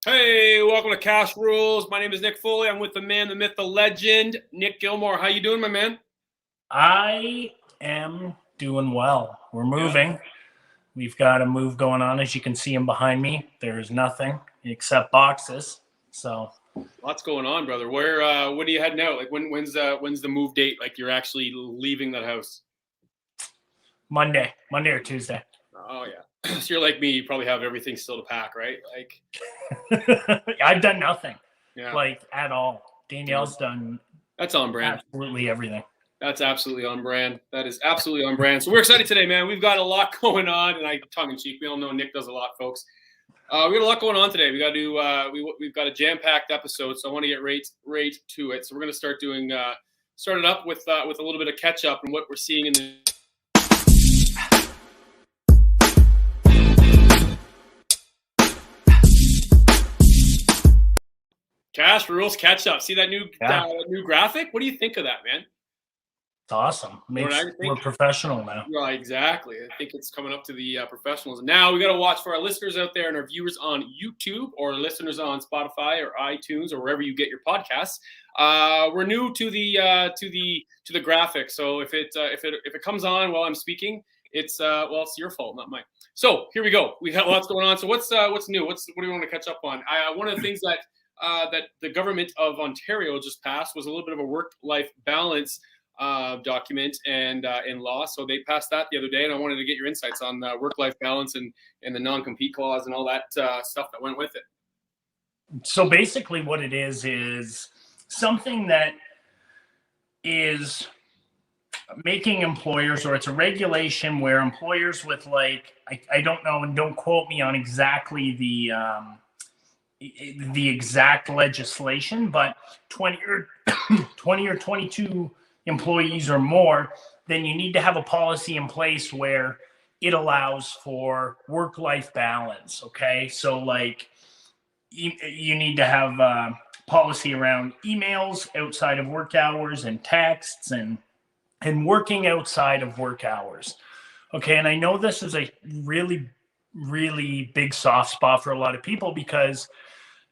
Hey, welcome to Cashrules. My name is Nick Foley. I'm with the man, the myth, the legend, Nick Gilmore. How you doing, my man? I am doing well. We're moving. Yeah. We've got a move going on. As you can see them behind me, there's nothing except boxes. So lots going on, brother. When are you heading out? Like when's the move date? Like you're actually leaving that house? Monday or Tuesday. Oh yeah. So you're like me. You probably have everything still to pack, right? Like I've done nothing. Yeah. Like at all. Danielle's done. That's on brand. Absolutely everything. That's absolutely on brand. That is absolutely on brand. So we're excited today, man. We've got a lot going on, and tongue in cheek. We all know Nick does a lot, folks. We got a lot going on today. We got to do. We've got a jam-packed episode, so I want to get right to it. So we're going to start it up with a little bit of catch up and what we're seeing in the. Cashrules catch up. See that new graphic? What do you think of that, man? It's awesome. We're professional now. Right, exactly. I think it's coming up to the professionals. Now we got to watch for our listeners out there and our viewers on YouTube or listeners on Spotify or iTunes or wherever you get your podcasts. We're new to the graphic, so if it comes on while I'm speaking, it's your fault, not mine. So here we go. We got lots going on. So what's new? What do you want to catch up on? One of the things that the government of Ontario just passed was a little bit of a work-life balance document and in law. So they passed that the other day, and I wanted to get your insights on work-life balance and the non-compete clause and all that stuff that went with it. So basically what it is something that is making employers, or it's a regulation where employers with I don't know, and don't quote me on exactly the exact legislation, but 20 or 22 employees or more, then you need to have a policy in place where it allows for work-life balance. Okay, so you need to have a policy around emails outside of work hours and texts and working outside of work hours. Okay, and I know this is a really, really big soft spot for a lot of people because,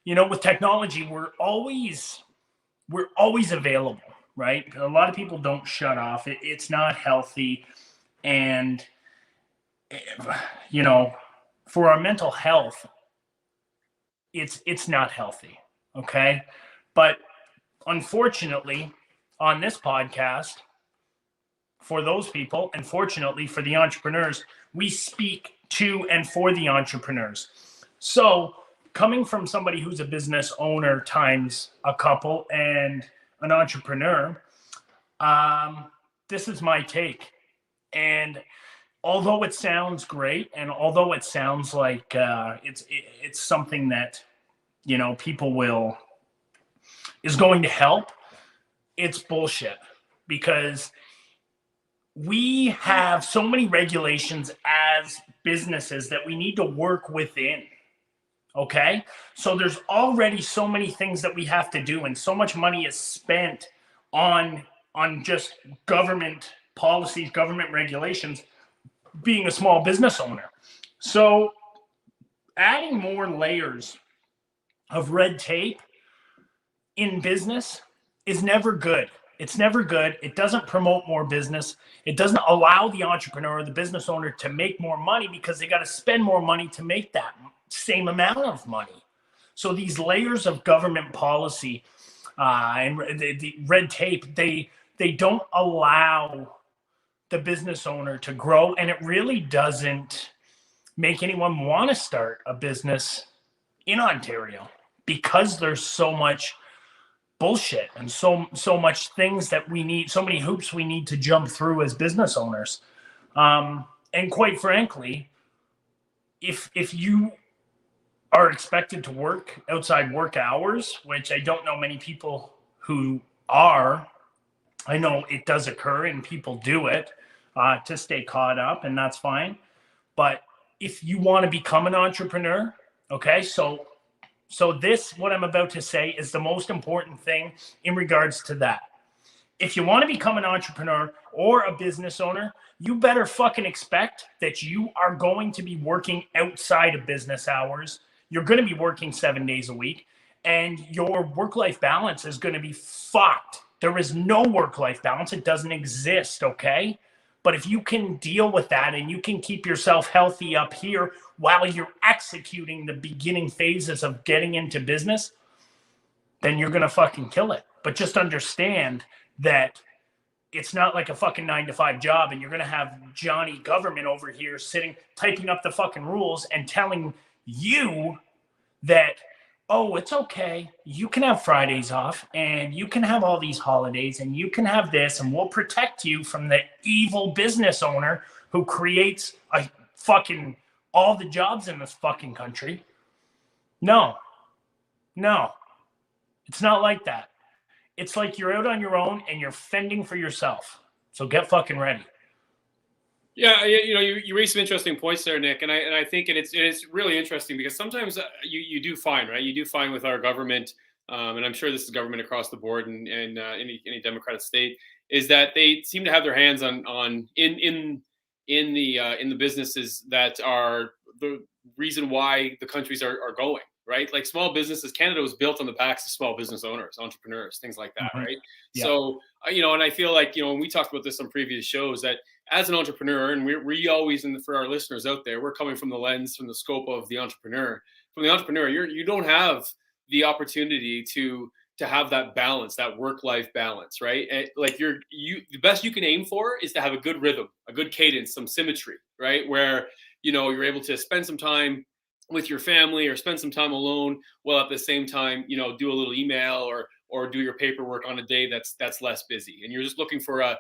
with technology, we're always available. Right? A lot of people don't shut off. It's not healthy. And, for our mental health, it's not healthy. Okay. But unfortunately, on this podcast, for those people, and fortunately for the entrepreneurs, we speak to and for the entrepreneurs. So coming from somebody who's a business owner times a couple and an entrepreneur, this is my take. And although it sounds great, and although it sounds like it's something that people is going to help, it's bullshit, because we have so many regulations as businesses that we need to work within. Okay, so there's already so many things that we have to do, and so much money is spent on just government policies, government regulations, being a small business owner. So adding more layers of red tape in business is never good. It's never good. It doesn't promote more business. It doesn't allow the entrepreneur or the business owner to make more money because they got to spend more money to make that same amount of money. So these layers of government policy and the red tape, they don't allow the business owner to grow, and it really doesn't make anyone want to start a business in Ontario because there's so much bullshit and so much things that we need, so many hoops we need to jump through as business owners. And quite frankly, if you are expected to work outside work hours, which I don't know many people who are. I know it does occur and people do it to stay caught up, and that's fine. But if you want to become an entrepreneur, okay, so this, what I'm about to say, is the most important thing in regards to that. If you want to become an entrepreneur or a business owner, you better fucking expect that you are going to be working outside of business hours. you're going to be working 7 days a week, and your work-life balance is going to be fucked. There is no work-life balance. It doesn't exist, okay? But if you can deal with that and you can keep yourself healthy up here while you're executing the beginning phases of getting into business, then you're going to fucking kill it. But just understand that it's not like a fucking 9-to-5 job, and you're going to have Johnny government over here sitting, typing up the fucking rules and telling you that, oh, it's okay. You can have Fridays off, and you can have all these holidays, and you can have this, and we'll protect you from the evil business owner who creates a fucking all the jobs in this fucking country. No, it's not like that. It's like you're out on your own and you're fending for yourself. So get fucking ready. Yeah, you raised some interesting points there, Nick, and I think it is really interesting because sometimes you do find, right? You do find with our government, and I'm sure this is government across the board and any democratic state, is that they seem to have their hands on in the businesses that are the reason why the countries are going. Right? Like small businesses, Canada was built on the backs of small business owners, entrepreneurs, things like that. Right. Yeah. So, and I feel like, when we talked about this on previous shows, that as an entrepreneur, and we always, and for our listeners out there, we're coming from the lens, from the scope of the entrepreneur. From the entrepreneur, you don't have the opportunity to have that balance, that work-life balance, right? And like the best you can aim for is to have a good rhythm, a good cadence, some symmetry, right? Where, you're able to spend some time with your family or spend some time alone, while at the same time, do a little email or do your paperwork on a day that's less busy. And you're just looking for a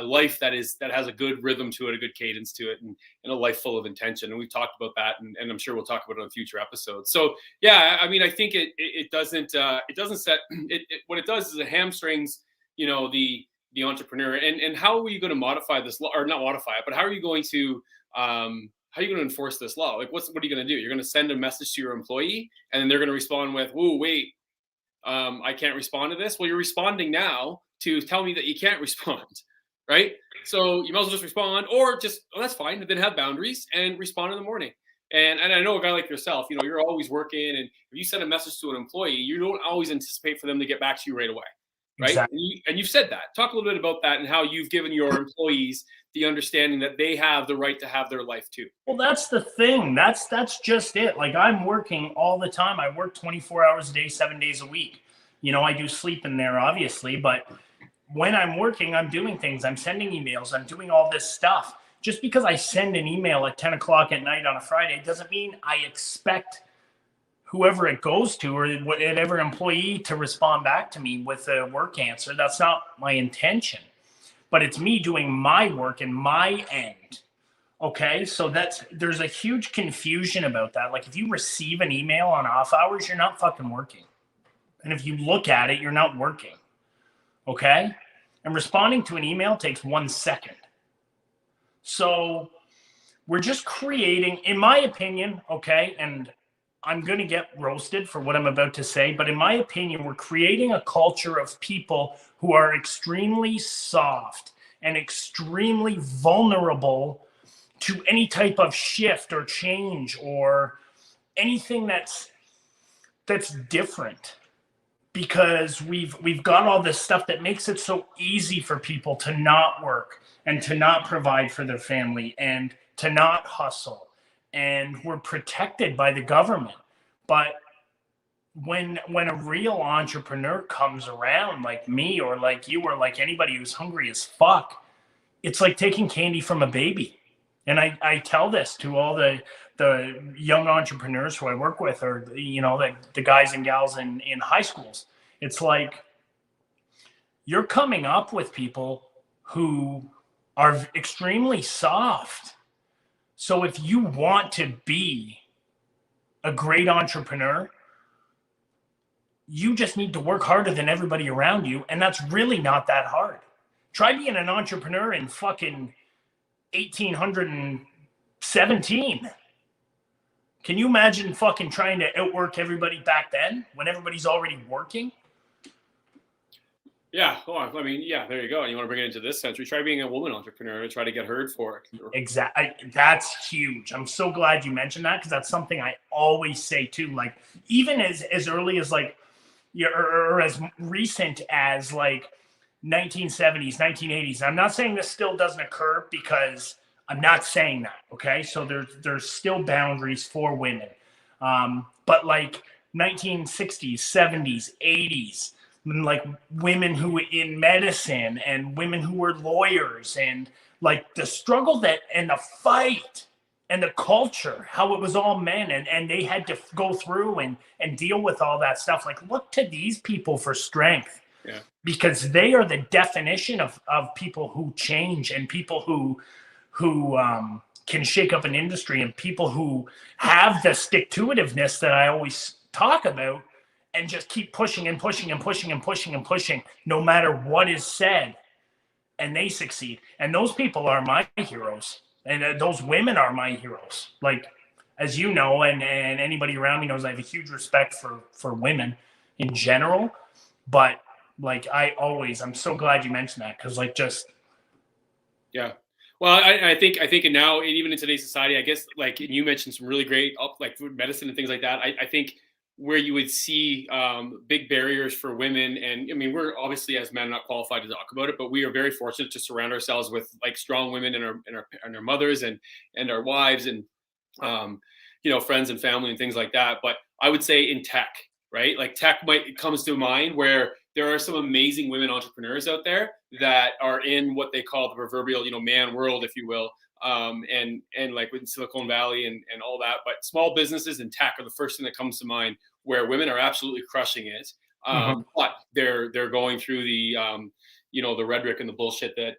life that has a good rhythm to it, a good cadence to it, and a life full of intention. And we've talked about that, and I'm sure we'll talk about it on future episodes. So yeah, I mean, I think it doesn't set it. What it does is it hamstrings, the entrepreneur. And how are you going to modify this law, or not modify it, but how are you going to enforce this law? Like, what are you going to do? You're going to send a message to your employee, and then they're going to respond with, "Whoa, wait, I can't respond to this." Well, you're responding now to tell me that you can't respond, right? So you might as well just respond, or just, oh, that's fine, but then have boundaries and respond in the morning. And I know a guy like yourself, you're always working, and if you send a message to an employee, you don't always anticipate for them to get back to you right away. Right. Exactly. And you've said that. Talk a little bit about that and how you've given your employees the understanding that they have the right to have their life too. Well, that's the thing. That's just it. Like, I'm working all the time. I work 24 hours a day, 7 days a week. I do sleep in there, obviously, but when I'm working, I'm doing things. I'm sending emails. I'm doing all this stuff. Just because I send an email at 10 o'clock at night on a Friday doesn't mean I expect whoever it goes to, or whatever employee, to respond back to me with a work answer. That's not my intention, but it's me doing my work and my end. Okay. So there's a huge confusion about that. Like, if you receive an email on off hours, you're not fucking working. And if you look at it, you're not working. Okay. And responding to an email takes 1 second. So we're just creating, in my opinion, okay, and I'm going to get roasted for what I'm about to say, but in my opinion, we're creating a culture of people who are extremely soft and extremely vulnerable to any type of shift or change or anything that's different, because we've got all this stuff that makes it so easy for people to not work and to not provide for their family and to not hustle. And we're protected by the government. But when a real entrepreneur comes around, like me or like you or like anybody who's hungry as fuck, it's like taking candy from a baby. And I tell this to all the young entrepreneurs who I work with, or the guys and gals in high schools. It's like, you're coming up with people who are extremely soft. So if you want to be a great entrepreneur, you just need to work harder than everybody around you. And that's really not that hard. Try being an entrepreneur in fucking 1817. Can you imagine fucking trying to outwork everybody back then when everybody's already working? Yeah. Oh, I mean, yeah, there you go. And you want to bring it into this century, try being a woman entrepreneur and try to get heard for it. Exactly. That's huge. I'm so glad you mentioned that because that's something I always say too. Like even as early as like or as recent as like 1970s, 1980s. I'm not saying this still doesn't occur because I'm not saying that. Okay, so there's still boundaries for women, but like 1960s, 70s, 80s, like women who in medicine and women who were lawyers and like the struggle that and the fight and the culture, how it was all men and they had to go through and deal with all that stuff. Like, look to these people for strength. Yeah. Because they are the definition of people who change and people who can shake up an industry and people who have the stick-to-itiveness that I always talk about and just keep pushing and pushing and pushing and pushing and pushing no matter what is said, and they succeed. And those people are my heroes, and those women are my heroes. Like, as you know, and anybody around me knows, I have a huge respect for women in general. But like, I'm so glad you mentioned that because like just Yeah. Well, I think and now even in today's society, I guess like you mentioned some really great like food medicine and things like that. I think where you would see big barriers for women, and I mean we're obviously as men not qualified to talk about it, but we are very fortunate to surround ourselves with like strong women and our mothers and our wives and friends and family and things like that. But I would say in tech, right? Like tech comes to mind where there are some amazing women entrepreneurs out there that are in what they call the proverbial, man world, if you will. And like with Silicon Valley and all that, but small businesses and tech are the first thing that comes to mind where women are absolutely crushing it. But they're going through the rhetoric and the bullshit that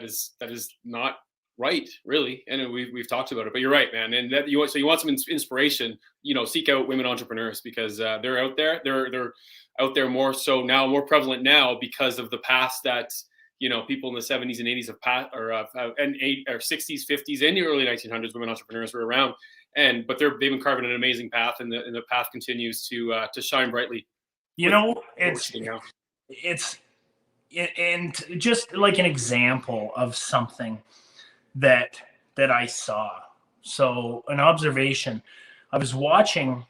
is not right, really. And we've talked about it, but you're right, man. And that you want some inspiration, seek out women entrepreneurs because they're out there. They're out there more so now, more prevalent now because of the past that people in the 70s and 80s and 60s, 50s, and the early 1900s, women entrepreneurs were around. But they've been carving an amazing path, and the path continues to shine brightly. It's and just like an example of something that I saw. So an observation, I was watching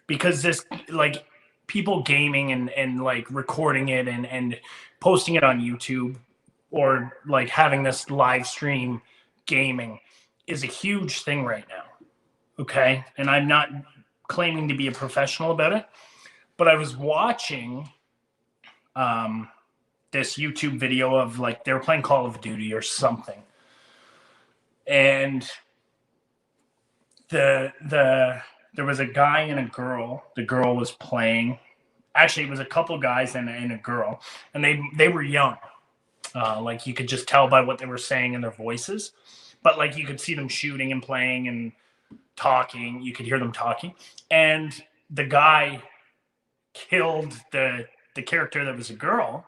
because this like people gaming and like recording it and posting it on YouTube or like having this live stream gaming is a huge thing right now. Okay. And I'm not claiming to be a professional about it, but I was watching this YouTube video of like they were playing Call of Duty or something. And there was a guy and a girl. The girl was playing. Actually, it was a couple guys and a girl, and they were young. Like you could just tell by what they were saying in their voices, but like you could see them shooting and playing and talking. You could hear them talking, and the guy killed the character that was a girl,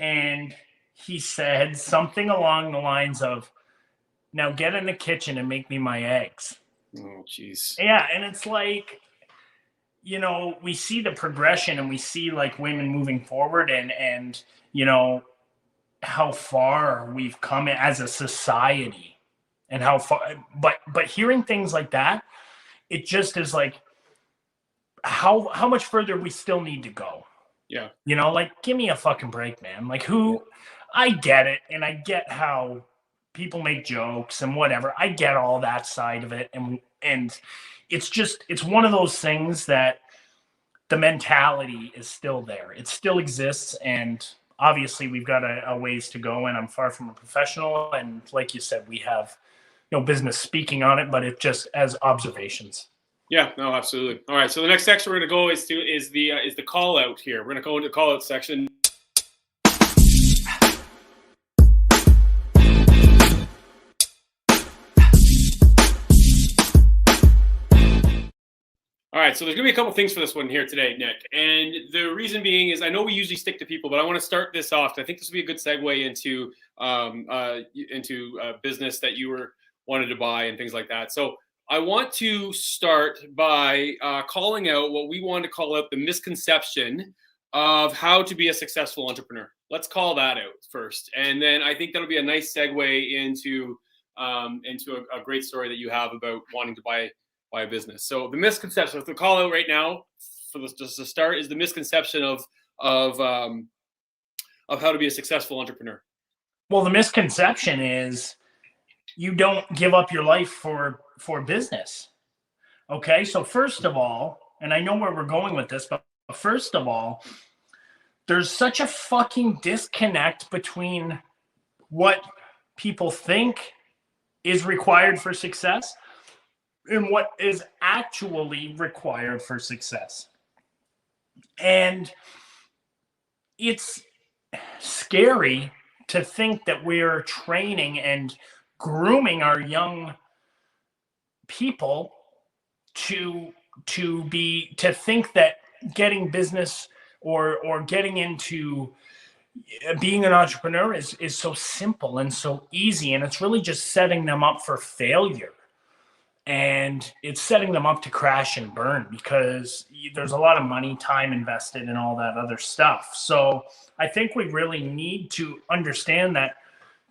and he said something along the lines of, "Now get in the kitchen and make me my eggs." Oh, jeez. Yeah, and it's like, we see the progression and we see like women moving forward and how far we've come as a society and how far, but hearing things like that, it just is like how much further we still need to go. Yeah. Like give me a fucking break, man. Like I get it, and I get how people make jokes and whatever. I get all that side of it, and it's one of those things that the mentality is still there. It still exists, and obviously we've got a ways to go, and I'm far from a professional, and like you said, we have no business speaking on it, but it just as observations. Yeah, no, absolutely. All right, so the next section we're going to go is the call out here. We're going to go into the call out section. All right, so there's going to be a couple things for this one here today, Nick. And the reason being is I know we usually stick to people, but I want to start this off. I think this will be a good segue into business that you wanted to buy and things like that. So I want to start by calling out what we want to call out the misconception of how to be a successful entrepreneur. Let's call that out first, and then I think that'll be a nice segue into a great story that you have about wanting to buy a business. So the misconception, the call out right now for this, just to start, is the misconception of how to be a successful entrepreneur. Well, the misconception is you don't give up your life for business. Okay, so first of all, and I know where we're going with this, but first of all, there's such a fucking disconnect between what people think is required for success and what is actually required for success. And it's scary to think that we're training and grooming our young people to think that getting business or getting into being an entrepreneur is so simple and so easy, and it's really just setting them up for failure, and it's setting them up to crash and burn because there's a lot of money, time invested, and all that other stuff. So I think we really need to understand that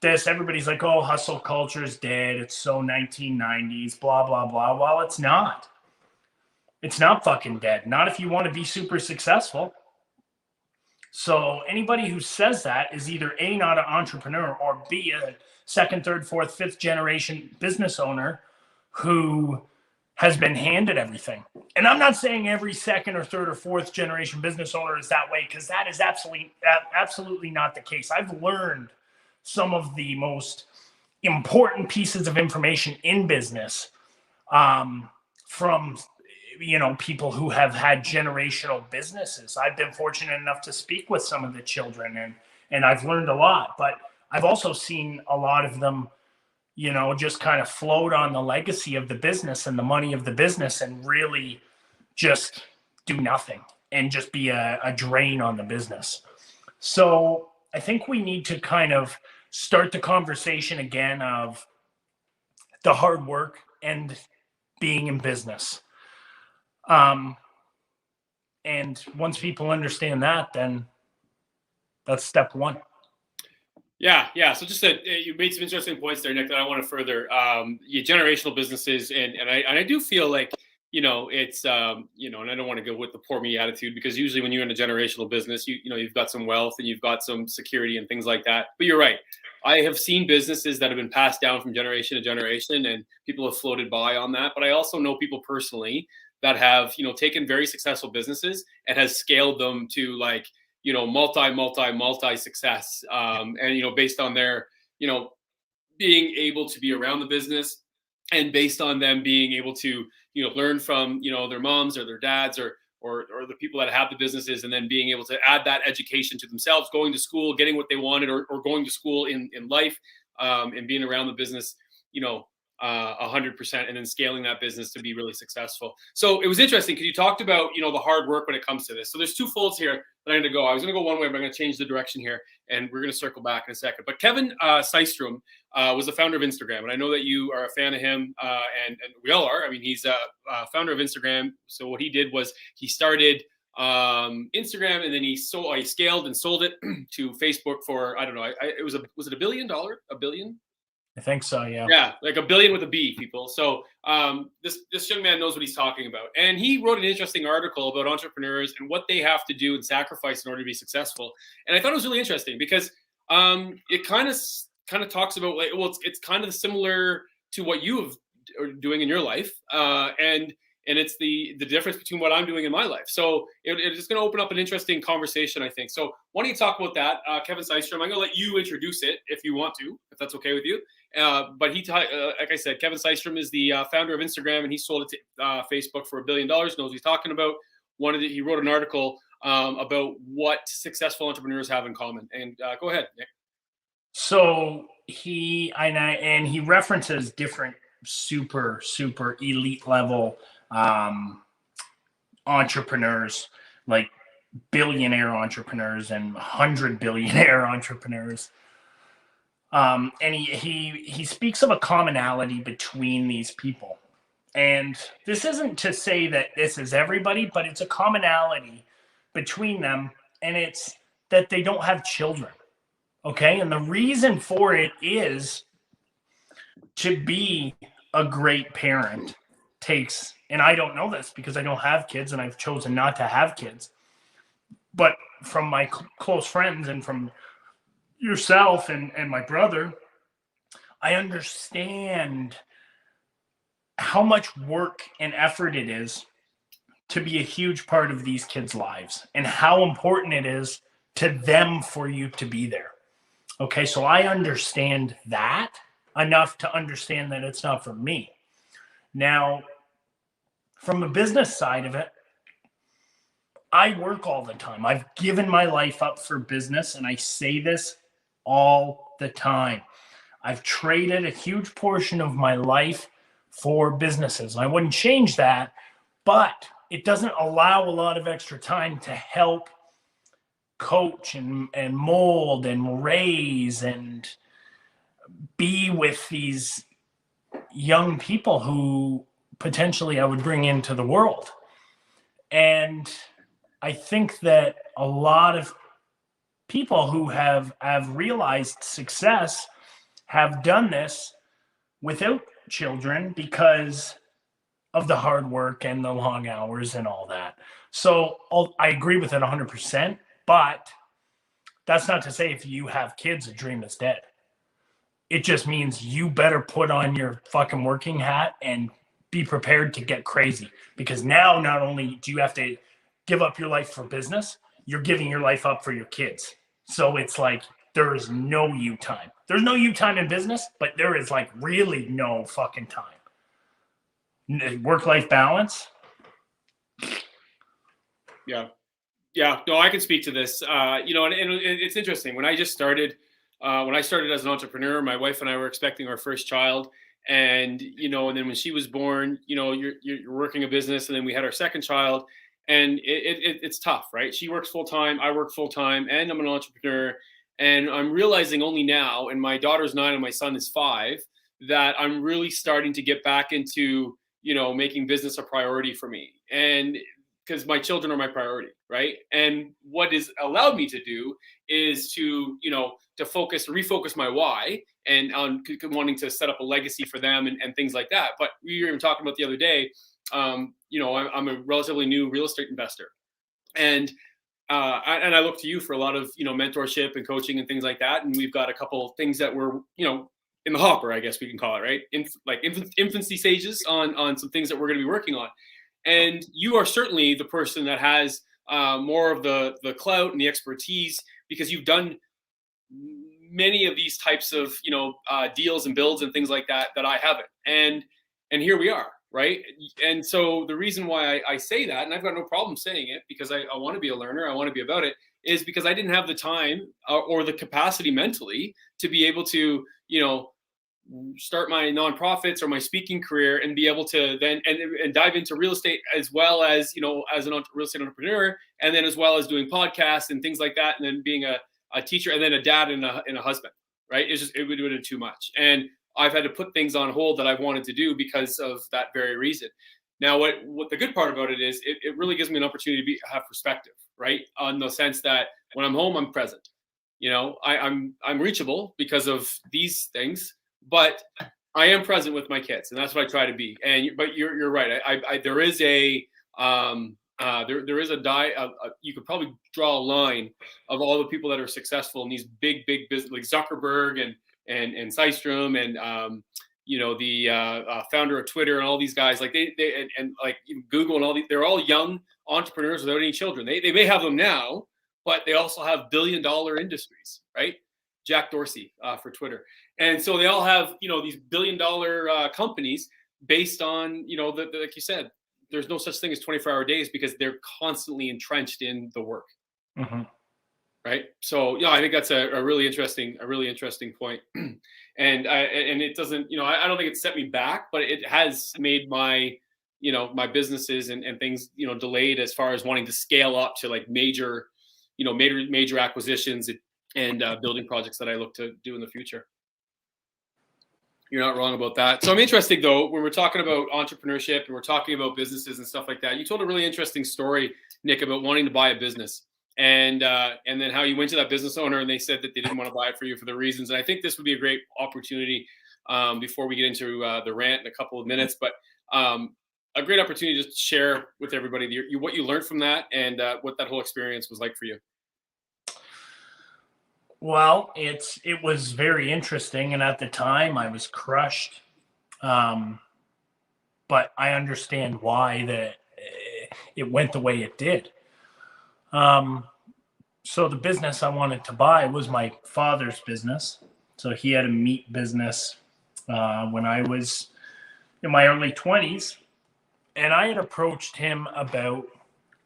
everybody's like, oh, hustle culture is dead, it's so 1990s, blah blah blah. Well, it's not fucking dead, not if you want to be super successful. So anybody who says that is either A, not an entrepreneur, or B, a second, third, fourth, fifth generation business owner who has been handed everything. And I'm not saying every second or third or fourth generation business owner is that way, because that is absolutely not the case. I've learned some of the most important pieces of information in business from people who have had generational businesses. I've been fortunate enough to speak with some of the children, and I've learned a lot, but I've also seen a lot of them, just kind of float on the legacy of the business and the money of the business and really just do nothing and just be a drain on the business. So I think we need to kind of start the conversation again of the hard work and being in business. And once people understand that, then that's step one. Yeah. So just that you made some interesting points there, Nick, that I want to further. Generational businesses, and I do feel like it's and I don't want to go with the poor me attitude, because usually when you're in a generational business, you've got some wealth and you've got some security and things like that. But you're right. I have seen businesses that have been passed down from generation to generation, and people have floated by on that. But I also know people personally that have taken very successful businesses and has scaled them to like multi success, and based on their being able to be around the business, and based on them being able to learn from their moms or their dads or the people that have the businesses, and then being able to add that education to themselves, going to school, getting what they wanted, or going to school in life, and being around the business 100%, and then scaling that business to be really successful. So it was interesting because you talked about the hard work when it comes to this. So there's two folds here that I'm going to go. I was going to go one way, but I'm going to change the direction here, and we're going to circle back in a second. But Kevin Systrom was the founder of Instagram, and I know that you are a fan of him, and we all are. I mean, he's a founder of Instagram. So what he did was he started Instagram, and then he scaled and sold it to Facebook for, I don't know, was it $1 billion? $1 billion? I think so, yeah. Yeah, like $1 billion with a B, people. So this young man knows what he's talking about. And he wrote an interesting article about entrepreneurs and what they have to do and sacrifice in order to be successful. And I thought it was really interesting because it kind of talks about, like, well, it's kind of similar to what you are doing in your life. And it's the difference between what I'm doing in my life. So it's going to open up an interesting conversation, I think. So why don't you talk about that, Kevin Systrom? I'm going to let you introduce it if you want to, if that's okay with you. But like I said, Kevin Systrom is the founder of Instagram, and he sold it to Facebook for $1 billion. Knows what he's talking about. He wrote an article about what successful entrepreneurs have in common. And go ahead, Nick. So he references different super elite level entrepreneurs, like billionaire entrepreneurs and 100 billionaire entrepreneurs. And he speaks of a commonality between these people. And this isn't to say that this is everybody, but it's a commonality between them. and it's that they don't have children. Okay. And the reason for it is to be a great parent takes, and I don't know this because I don't have kids and I've chosen not to have kids, but from my close friends and from yourself and my brother, I understand how much work and effort it is to be a huge part of these kids' lives and how important it is to them for you to be there. Okay, so I understand that enough to understand that it's not for me. Now, from the business side of it, I work all the time. I've given my life up for business, and I say this all the time. I've traded a huge portion of my life for businesses. I wouldn't change that, but it doesn't allow a lot of extra time to help coach and mold and raise and be with these young people who potentially I would bring into the world. And I think that a lot of people who have realized success have done this without children because of the hard work and the long hours and all that. So I agree with it 100%, but that's not to say if you have kids, a dream is dead. It just means you better put on your fucking working hat and be prepared to get crazy, because now not only do you have to give up your life for business, you're giving your life up for your kids. So it's like there is no you time. There's no you time in business, but there is like really no fucking time. Work-life balance. Yeah. No, I can speak to this. And it's interesting. When I started as an entrepreneur, my wife and I were expecting our first child. And, and then when she was born, you're working a business, and then we had our second child, and it's tough, right? She works full time, I work full time, and I'm an entrepreneur. And I'm realizing only now, and my daughter's 9 and my son is 5, that I'm really starting to get back into, making business a priority for me. And because my children are my priority, right? And what is allowed me to do is to, to refocus my why, and on wanting to set up a legacy for them and things like that. But we were even talking about the other day, I'm a relatively new real estate investor, and I look to you for a lot of, mentorship and coaching and things like that. And we've got a couple things that we're, in the hopper, I guess we can call it, right? Infancy stages on some things that we're going to be working on. And you are certainly the person that has more of the clout and the expertise, because you've done many of these types of, deals and builds and things like that I haven't. And here we are, right? And so the reason why I say that, and I've got no problem saying it, because I want to be a learner, I want to be about it, is because I didn't have the time or the capacity mentally to be able to, start my nonprofits or my speaking career and be able to then and dive into real estate, as well as, as an real estate entrepreneur, and then as well as doing podcasts and things like that, and then being a teacher, and then a dad and a husband, right? It would have been too much. And I've had to put things on hold that I've wanted to do because of that very reason. Now, what the good part about it is, it really gives me an opportunity to have perspective, right? On the sense that when I'm home, I'm present. I'm reachable because of these things, but I am present with my kids, and that's what I try to be. But you're right. There is a there is you could probably draw a line of all the people that are successful in these big business, like Zuckerberg and Systrom and the founder of Twitter and all these guys, like they and like Google and all these, they're all young entrepreneurs without any children. They may have them now, but they also have billion-dollar industries, right? Jack Dorsey for Twitter. And so they all have, these billion-dollar companies based on, like you said, there's no such thing as 24-hour days, because they're constantly entrenched in the work. Mm-hmm. Right. So, I think that's a really interesting point. And it doesn't, I don't think it set me back, but it has made my, my businesses and things, delayed as far as wanting to scale up to like major acquisitions and building projects that I look to do in the future. You're not wrong about that. So I'm interested, though, when we're talking about entrepreneurship and we're talking about businesses and stuff like that. You told a really interesting story, Nick, about wanting to buy a business. and then how you went to that business owner and they said that they didn't want to buy it for you for the reasons. And I think this would be a great opportunity before we get into the rant in a couple of minutes, but a great opportunity just to share with everybody what you learned from that and what that whole experience was like for you. Well, it was very interesting, and at the time I was crushed. But I understand why it went the way it did. So the business I wanted to buy was my father's business. So he had a meat business when I was in my early 20s, and I had approached him about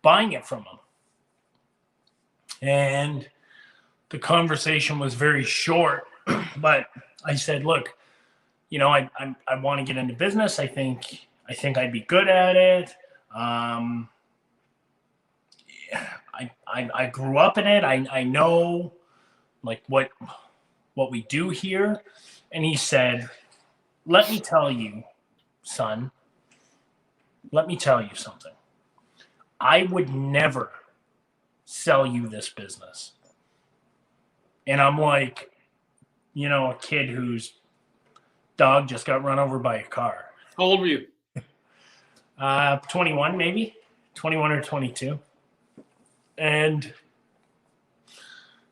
buying it from him. And the conversation was very short, but I said, "Look, I want to get into business. I think I'd be good at it. I grew up in it. I know like what we do here." And he said, "Let me tell you, son, let me tell you something. I would never sell you this business." And I'm like, a kid whose dog just got run over by a car. How old were you? 21, maybe 21 or 22. And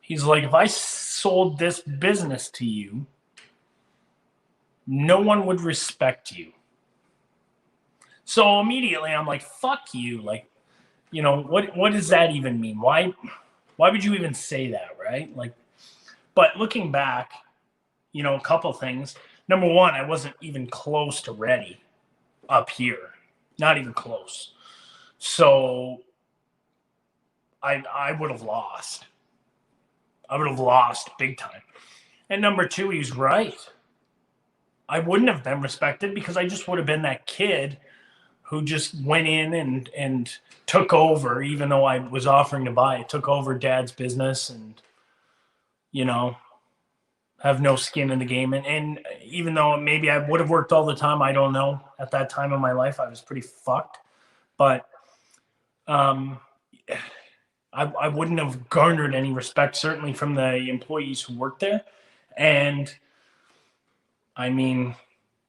he's like, "If I sold this business to you, no one would respect you." So immediately I'm like, "Fuck you." Like, what does that even mean? Why would you even say that? Right. Like, but looking back, a couple things. Number one, I wasn't even close to ready up here. Not even close. So I would have lost. I would have lost big time. And number two, he's right. I wouldn't have been respected because I just would have been that kid who just went in and took over, even though I was offering to buy it, took over dad's business and, have no skin in the game. And even though maybe I would have worked all the time, I don't know. At that time in my life, I was pretty fucked. But I wouldn't have garnered any respect, certainly from the employees who worked there. And I mean,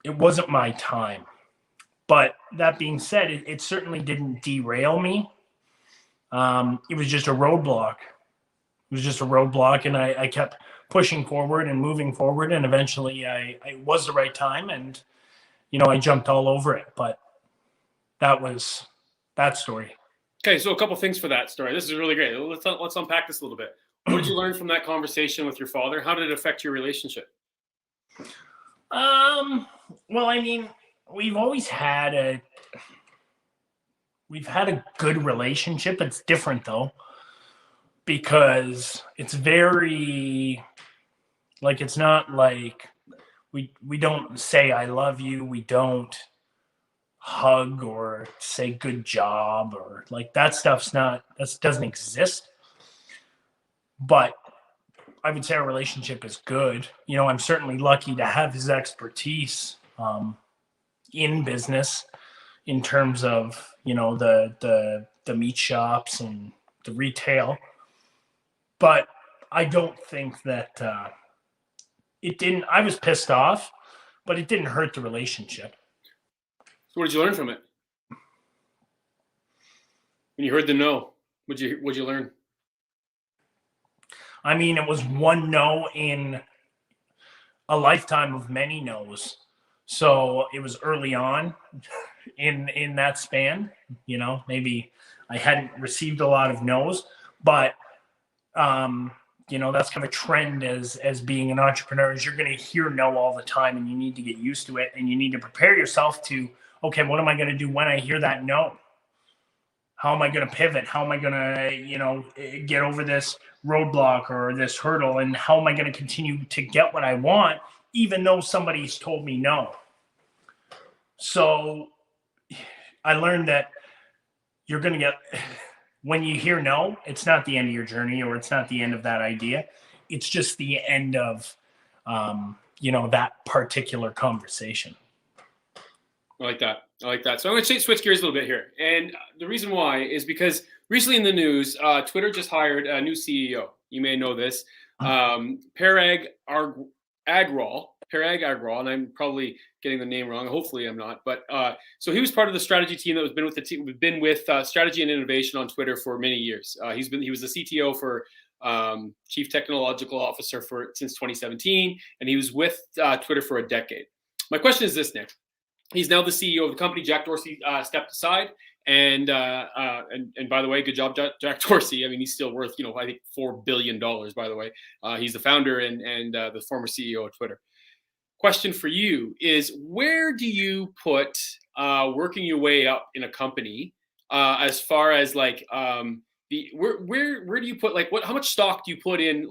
it wasn't my time. But that being said, it certainly didn't derail me. It was just a roadblock. And I kept pushing forward and moving forward. And eventually it was the right time. And, I jumped all over it. But that was that story. Okay, so a couple things for that story. This is really great. Let's unpack this a little bit. What did you learn from that conversation with your father? How did it affect your relationship? Well, I mean, we've had a good relationship. It's different though, because it's very like, it's not like we don't say "I love you." We don't hug or say "good job" or like that doesn't exist. But I would say our relationship is good. I'm certainly lucky to have his expertise in business in terms of, the meat shops and the retail. But I don't think that it didn't. I was pissed off, but it didn't hurt the relationship. So what did you learn from it? When you heard the no, what'd you learn? I mean, it was one no in a lifetime of many no's. So it was early on in that span. Maybe I hadn't received a lot of no's, but that's kind of a trend as being an entrepreneur, is you're going to hear no all the time, and you need to get used to it, and you need to prepare yourself to, okay, what am I going to do when I hear that no? How am I going to pivot? How am I going to, get over this roadblock or this hurdle? And how am I going to continue to get what I want, even though somebody's told me no? So I learned that you're going to get, when you hear no, it's not the end of your journey, or it's not the end of that idea. It's just the end of, that particular conversation. I like that. I like that. So I'm going to switch gears a little bit here. And the reason why is because recently in the news, Twitter just hired a new CEO. You may know this. Parag Agrawal, and I'm probably getting the name wrong. Hopefully I'm not. But so he was part of the strategy team that was been with strategy and innovation on Twitter for many years. He was the CTO for Chief Technological Officer since 2017, and he was with Twitter for a decade. My question is this, Nick. He's now the CEO of the company. Jack Dorsey stepped aside, and by the way, good job, Jack Dorsey. I mean, he's still worth, I think $4 billion. By the way, he's the founder and the former CEO of Twitter. Question for you is: where do you put working your way up in a company, as far as like where do you put how much stock do you put in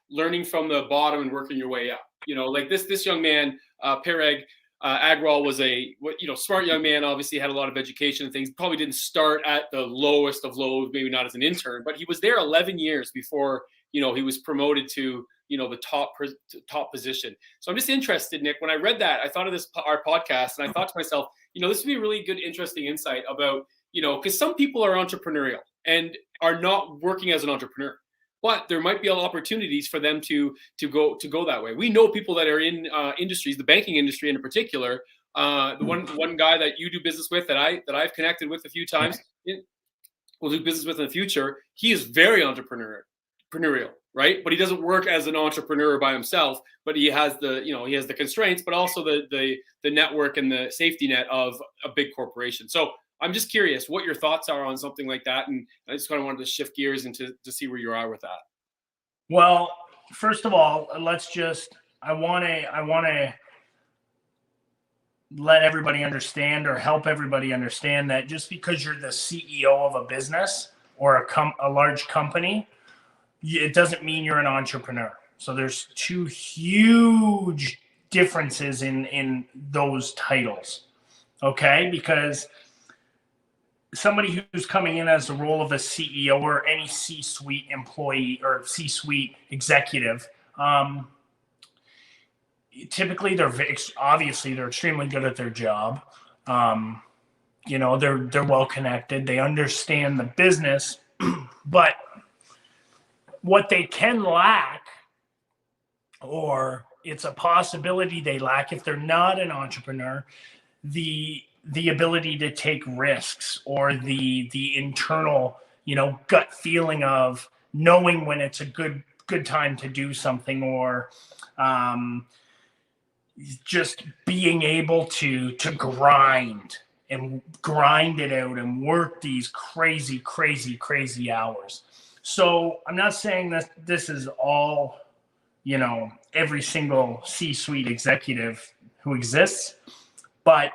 learning from the bottom and working your way up? This young man, Parag Agrawal was a smart young man, obviously had a lot of education and things, probably didn't start at the lowest of lows, maybe not as an intern, but he was there 11 years before, he was promoted to, the top position. So I'm just interested, Nick, when I read that, I thought of our podcast, and I thought to myself, this would be a really good, interesting insight about, because some people are entrepreneurial and are not working as an entrepreneur. But there might be opportunities for them to go that way. We know people that are in industries, the banking industry in particular. The one guy that you do business with that I've connected with a few times, we'll do business with in the future. He is very entrepreneurial, right? But he doesn't work as an entrepreneur by himself. But he has the constraints, but also the network and the safety net of a big corporation. So I'm just curious what your thoughts are on something like that, and I just kind of wanted to shift gears and to see where you are with that. Well, first of all, I want to let everybody understand, or help everybody understand, that just because you're the CEO of a business or a large company, it doesn't mean you're an entrepreneur. So there's two huge differences in those titles. Okay, because somebody who's coming in as the role of a CEO or any C-suite employee or C-suite executive, typically they're extremely good at their job. They're well connected. They understand the business, but what they can lack, or it's a possibility they lack if they're not an entrepreneur, the ability to take risks, or the internal, gut feeling of knowing when it's a good time to do something, or just being able to grind it out and work these crazy hours. So I'm not saying that this is all, every single C-suite executive who exists, but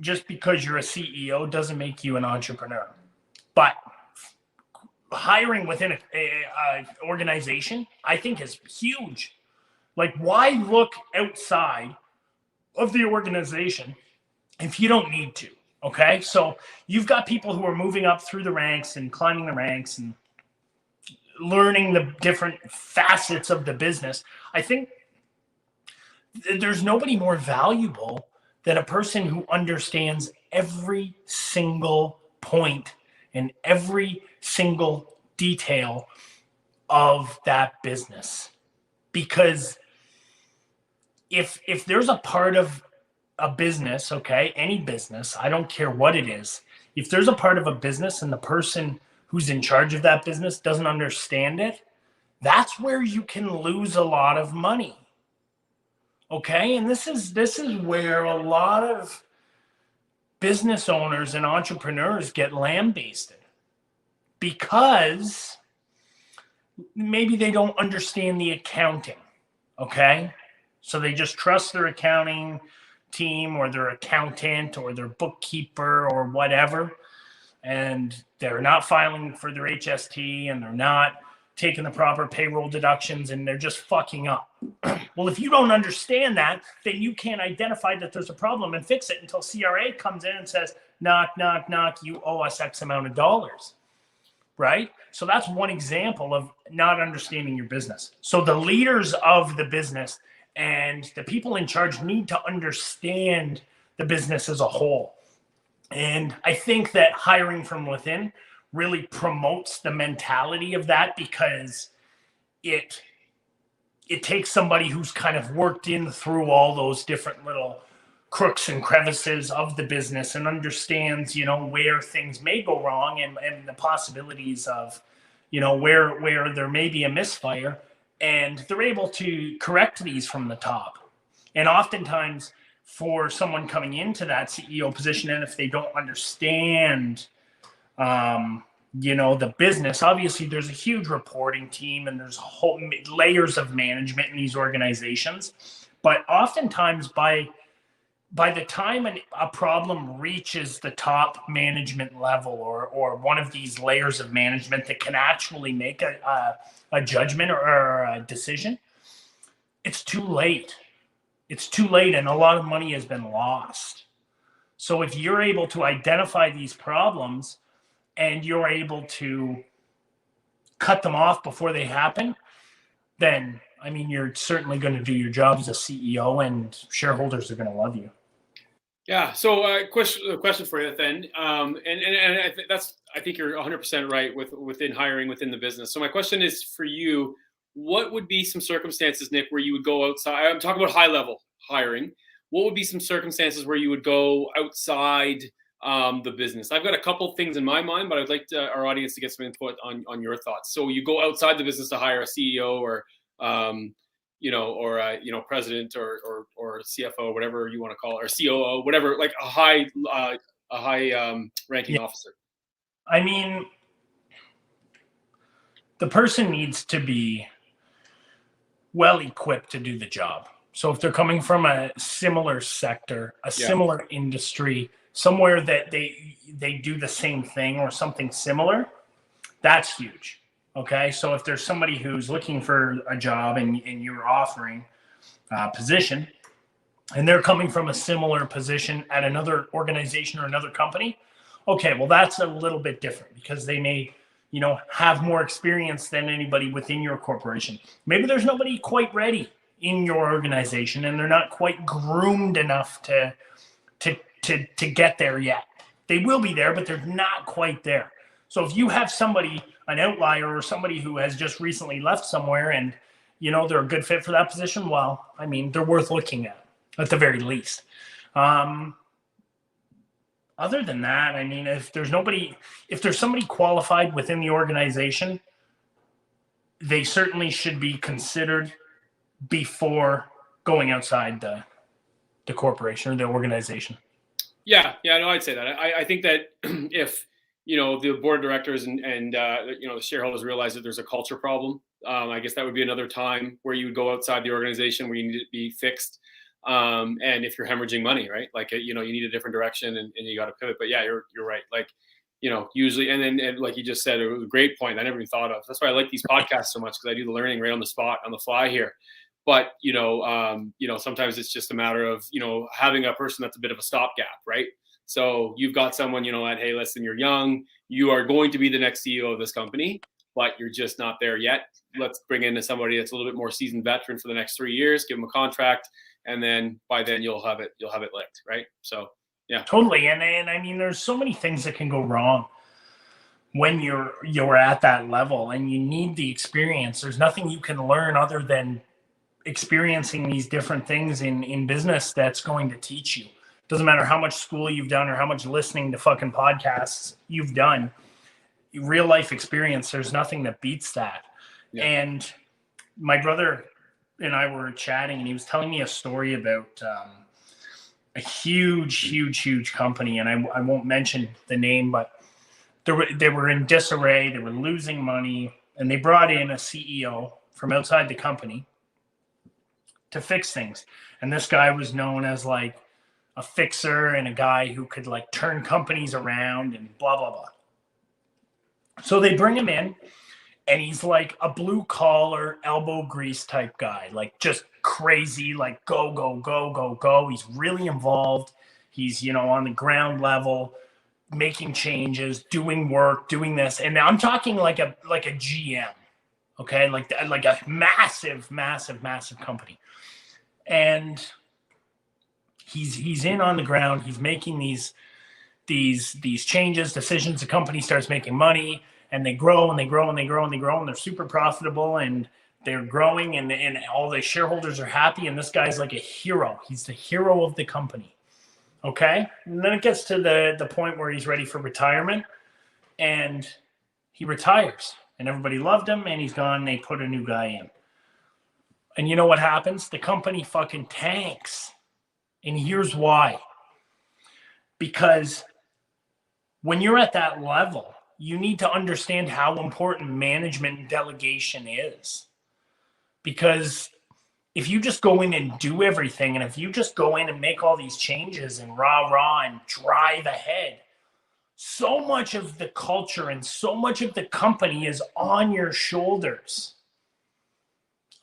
just because you're a CEO doesn't make you an entrepreneur. But hiring within a organization, I think, is huge. Why look outside of the organization if you don't need to? Okay, so you've got people who are moving up through the ranks and climbing the ranks and learning the different facets of the business. I think there's nobody more valuable than a person who understands every single point and every single detail of that business. Because if there's a part of a business, okay, any business, I don't care what it is, if there's a part of a business and the person who's in charge of that business doesn't understand it, that's where you can lose a lot of money. Okay, and this is where a lot of business owners and entrepreneurs get lambasted, because maybe they don't understand the accounting. Okay, so they just trust their accounting team or their accountant or their bookkeeper or whatever, and they're not filing for their HST, and they're not taking the proper payroll deductions, and they're just fucking up. Well, if you don't understand that, then you can't identify that there's a problem and fix it until CRA comes in and says, knock, knock, knock, you owe us X amount of dollars, right? So that's one example of not understanding your business. So the leaders of the business and the people in charge need to understand the business as a whole. And I think that hiring from within really promotes the mentality of that, because it takes somebody who's kind of worked in through all those different little crooks and crevices of the business and understands, where things may go wrong, and the possibilities of, where there may be a misfire, and they're able to correct these from the top. And oftentimes for someone coming into that CEO position, and if they don't understand, the business, obviously there's a huge reporting team and there's whole layers of management in these organizations. But oftentimes by the time a problem reaches the top management level, or one of these layers of management that can actually make a judgment or a decision, it's too late. It's too late, and a lot of money has been lost. So if you're able to identify these problems and you're able to cut them off before they happen, then, you're certainly going to do your job as a CEO, and shareholders are going to love you. Yeah. So, question for you then, and I think you're 100% right within hiring within the business. So my question is for you: what would be some circumstances, Nick, where you would go outside? I'm talking about high level hiring. What would be some circumstances where you would go outside the business? I've got a couple things in my mind, but I'd like our audience to get some input on your thoughts. So you go outside the business to hire a CEO or president or CFO, whatever you want to call it, or COO, whatever, like a high ranking officer. The person needs to be well equipped to do the job. So if they're coming from a similar sector, similar industry, somewhere that they do the same thing or something similar, that's huge. Okay, so if there's somebody who's looking for a job and you're offering a position, and they're coming from a similar position at another organization or another company, okay, well, that's a little bit different, because they may, have more experience than anybody within your corporation. Maybe there's nobody quite ready in your organization, and they're not quite groomed enough to get there yet. They will be there, but they're not quite there. So if you have somebody, an outlier, or somebody who has just recently left somewhere, and they're a good fit for that position, well, they're worth looking at the very least. Other than that, if there's somebody qualified within the organization, they certainly should be considered before going outside the corporation or the organization. Yeah, no, I'd say that. I think that if the board of directors and the shareholders realize that there's a culture problem, I guess that would be another time where you would go outside the organization where you need to be fixed. And if you're hemorrhaging money, right? Like, you need a different direction and you got to pivot. But yeah, you're right. Like, usually, and like you just said, it was a great point I never even thought of. That's why I like these podcasts so much, because I do the learning right on the spot, on the fly here. But, sometimes it's just a matter of, having a person that's a bit of a stopgap, right? So you've got someone, hey, listen, you're young, you are going to be the next CEO of this company, but you're just not there yet. Let's bring in somebody that's a little bit more seasoned veteran for the next 3 years, give them a contract, and then by then you'll have it licked, right? So, yeah. Totally. And there's so many things that can go wrong when you're at that level, and you need the experience. There's nothing you can learn other than experiencing these different things in business that's going to teach you. Doesn't matter how much school you've done or how much listening to fucking podcasts you've done. Real life experience, there's nothing that beats that. Yeah. And my brother and I were chatting, and he was telling me a story about a huge company, and I won't mention the name, but they were in disarray. They were losing money, and they brought in a CEO from outside the company to fix things. And this guy was known as like a fixer and a guy who could like turn companies around and blah, blah, blah. So they bring him in, and he's like a blue collar, elbow grease type guy, like just crazy, like go. He's really involved. He's, on the ground level, making changes, doing work, doing this. And I'm talking like a GM, okay? Like a massive company. And he's in on the ground. He's making these changes, decisions. The company starts making money, and they grow and they grow and they grow and they grow, and they're super profitable, and they're growing, and all the shareholders are happy, and this guy's like a hero. He's the hero of the company. Okay? And then it gets to the point where he's ready for retirement, and he retires, and everybody loved him, and he's gone. They put a new guy in. And you know what happens? The company fucking tanks. And here's why. Because when you're at that level, you need to understand how important management and delegation is. Because if you just go in and do everything, and if you just go in and make all these changes and rah and drive ahead, so much of the culture and so much of the company is on your shoulders.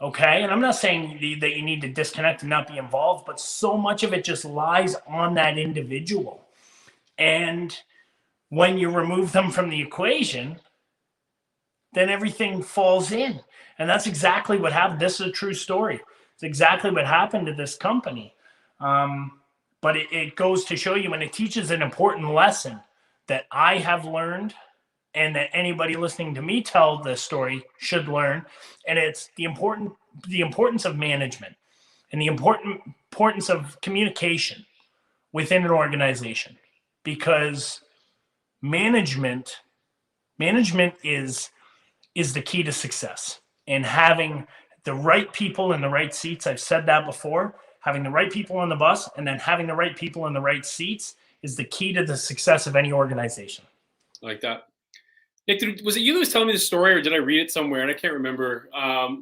Okay? And I'm not saying that you need to disconnect and not be involved, but so much of it just lies on that individual. And when you remove them from the equation, then everything falls in. And that's exactly what happened. This is a true story. It's exactly what happened to this company. But it goes to show you, and it teaches an important lesson that I have learned, and that anybody listening to me tell this story should learn. And it's the importance of management and the importance of communication within an organization. Because management is the key to success, and having the right people in the right seats. I've said that before. Having the right people on the bus and then having the right people in the right seats is the key to the success of any organization. Like that. Nick, was it you that was telling me the story, or did I read it somewhere? And I can't remember,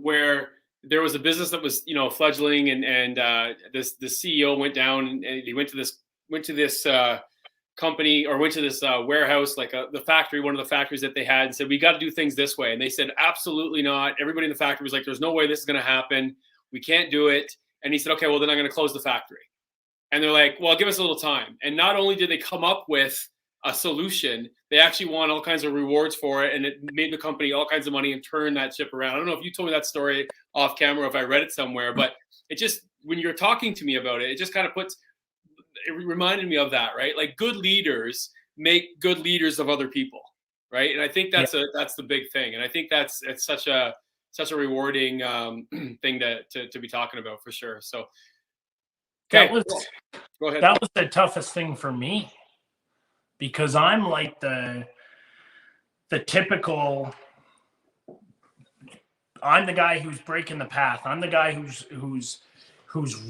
where there was a business that was, fledgling, and the CEO went down, and he went to this company, or went to this warehouse, like the factory, one of the factories that they had, and said, we got to do things this way. And they said, absolutely not. Everybody in the factory was like, there's no way this is going to happen. We can't do it. And he said, okay, well, then I'm going to close the factory. And they're like, well, give us a little time. And not only did they come up with a solution, they actually won all kinds of rewards for it. And it made the company all kinds of money and turned that ship around. I don't know if you told me that story off camera, or if I read it somewhere, but it just, when you're talking to me about it, it just kind of it reminded me of that, right? Like, good leaders make good leaders of other people, right? And I think that's the big thing. And I think it's such a rewarding thing to be talking about, for sure. So, okay, go ahead. That was the toughest thing for me, because I'm like the typical. I'm the guy who's breaking the path. I'm the guy who's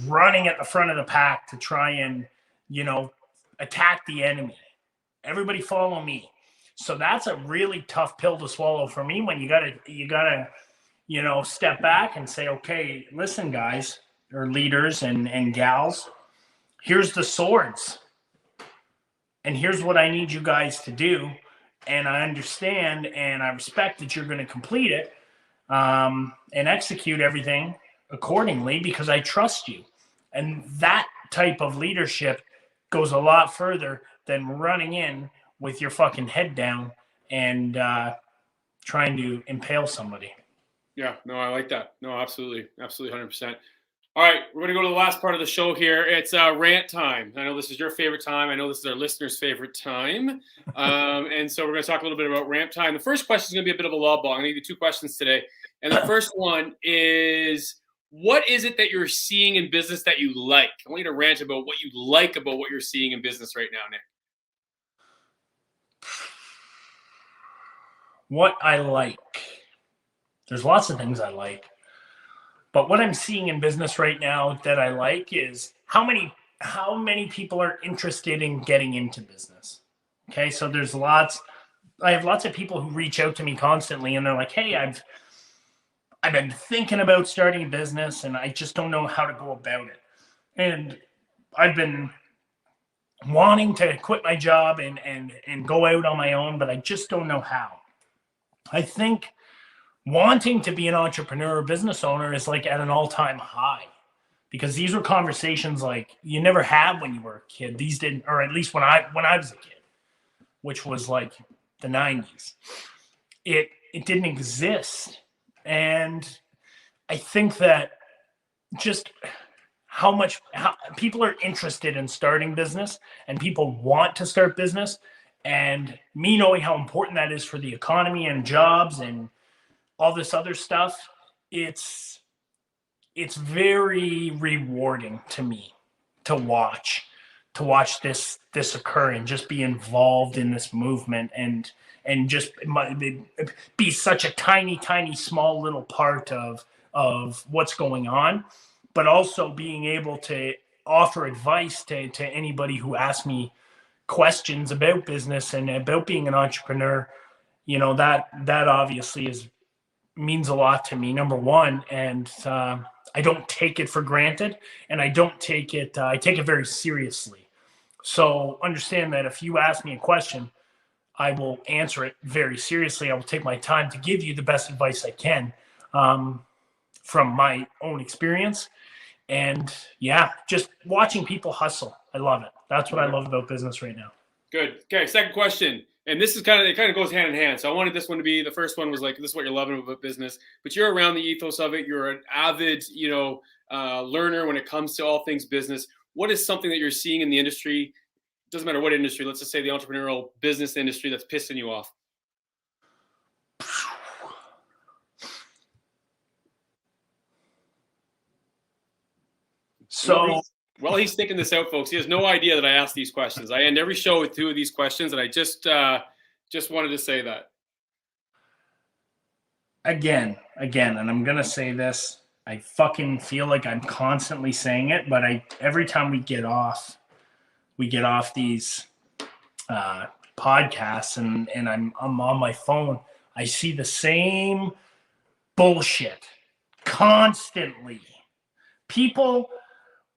running at the front of the pack to try and, attack the enemy. Everybody follow me. So that's a really tough pill to swallow for me, when you gotta, step back and say, okay, listen, guys, or leaders and gals, here's the swords, and here's what I need you guys to do. And I understand and I respect that you're going to complete it, and execute everything accordingly, because I trust you. And that type of leadership goes a lot further than running in with your fucking head down and trying to impale somebody. Yeah, no, I like that. No, absolutely. Absolutely, 100%. All right, we're going to go to the last part of the show here. It's rant time. I know this is your favorite time. I know this is our listeners' favorite time. And so we're going to talk a little bit about rant time. The first question is going to be a bit of a lob ball. I'm going to give you two questions today. And the first one is, what is it that you're seeing in business that you like? I want you to rant about what you like about what you're seeing in business right now, Nick. What I like. There's lots of things I like. But what I'm seeing in business right now that I like is how many people are interested in getting into business. Okay, so I have lots of people who reach out to me constantly, and they're like, hey, I've been thinking about starting a business, and I just don't know how to go about it. And I've been wanting to quit my job and go out on my own, but I just don't know how. I think wanting to be an entrepreneur or business owner is like at an all-time high, because these were conversations like you never had when you were a kid. These didn't, or at least when I was a kid, which was like the 90s. It didn't exist. And I think that just how people are interested in starting business and people want to start business, and me knowing how important that is for the economy and jobs and all this other stuff, it's very rewarding to me to watch this occur and just be involved in this movement and just be such a tiny small little part of what's going on, but also being able to offer advice to anybody who asks me questions about business and about being an entrepreneur. You know, that obviously means a lot to me, number one, and I don't take it for granted, and I take it very seriously. So understand that if you ask me a question, I will answer it very seriously. I will take my time to give you the best advice I can, from my own experience. And yeah, just watching people hustle, I love it. That's what I love about business right now. Good. Okay, second question. And this is it kind of goes hand in hand. So I wanted this one to be, the first one was like, this is what you're loving about business, but you're around the ethos of it. You're an avid, learner when it comes to all things business. What is something that you're seeing in the industry? Doesn't matter what industry, let's just say the entrepreneurial business industry, that's pissing you off. So while he's thinking this out, folks, he has no idea that I ask these questions. I end every show with two of these questions, and I just wanted to say that. Again, and I'm gonna say this. I fucking feel like I'm constantly saying it, but every time we get off these podcasts and I'm on my phone, I see the same bullshit constantly. People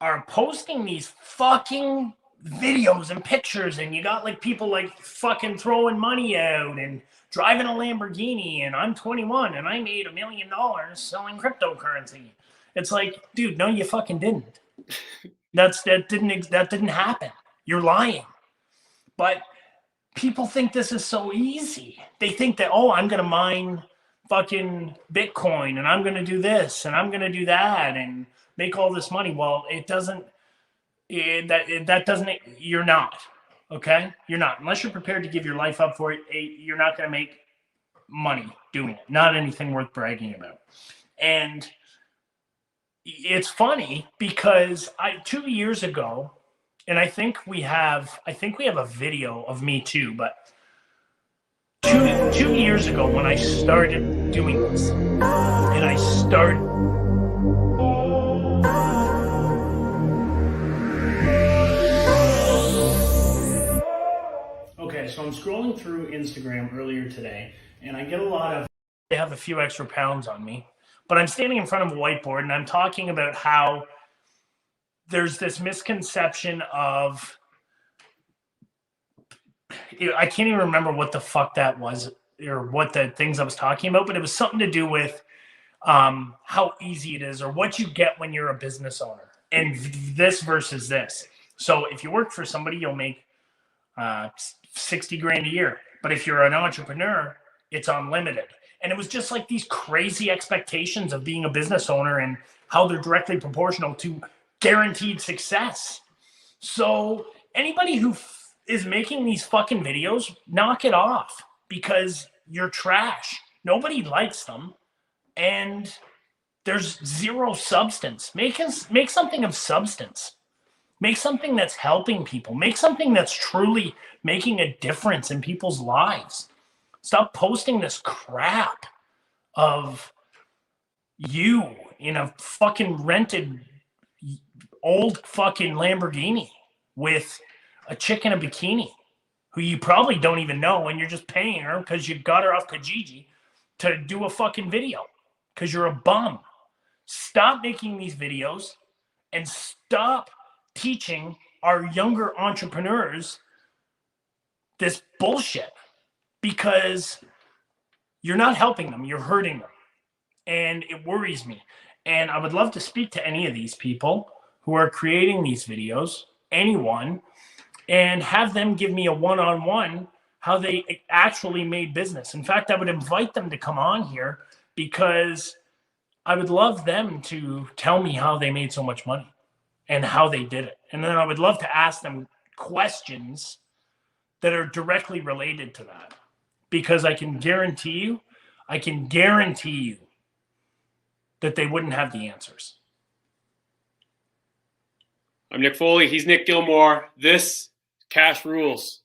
are posting these fucking videos and pictures, and you got like people like fucking throwing money out and driving a Lamborghini, and I'm 21 and I made $1 million selling cryptocurrency. It's like, dude, no, you fucking didn't. That didn't happen. You're lying. But people think this is so easy. They think that, oh, I'm gonna mine fucking Bitcoin and I'm gonna do this and I'm gonna do that and make all this money. Well, it doesn't. That doesn't. You're not. Okay, you're not. Unless you're prepared to give your life up for it, you're not going to make money doing it. Not anything worth bragging about. And it's funny because 2 years ago, and I think we have a video of me too, but two years ago when I started doing this, and I started. Okay, so I'm scrolling through Instagram earlier today, and I get I have a few extra pounds on me, but I'm standing in front of a whiteboard, and I'm talking about how there's this misconception of, I can't even remember what the fuck that was, or what the things I was talking about, but it was something to do with how easy it is, or what you get when you're a business owner, and this versus this. So if you work for somebody, you'll make 60 grand a year. But if you're an entrepreneur, it's unlimited. And it was just like these crazy expectations of being a business owner and how they're directly proportional to guaranteed success. So anybody who is making these fucking videos, knock it off, because you're trash. Nobody likes them. And there's zero substance. Make something of substance. Make something that's helping people. Make something that's truly making a difference in people's lives. Stop posting this crap of you in a fucking rented old fucking Lamborghini with a chick in a bikini who you probably don't even know, and you're just paying her because you got her off Kijiji to do a fucking video because you're a bum. Stop making these videos and stop teaching our younger entrepreneurs this bullshit, because you're not helping them, you're hurting them. And it worries me. And I would love to speak to any of these people who are creating these videos, anyone, and have them give me a one-on-one how they actually made business. In fact, I would invite them to come on here because I would love them to tell me how they made so much money. and how they did it. And then I would love to ask them questions that are directly related to that, because I can guarantee you that they wouldn't have the answers. I'm Nick Foley. He's Nick Gilmore. This Cash Rules.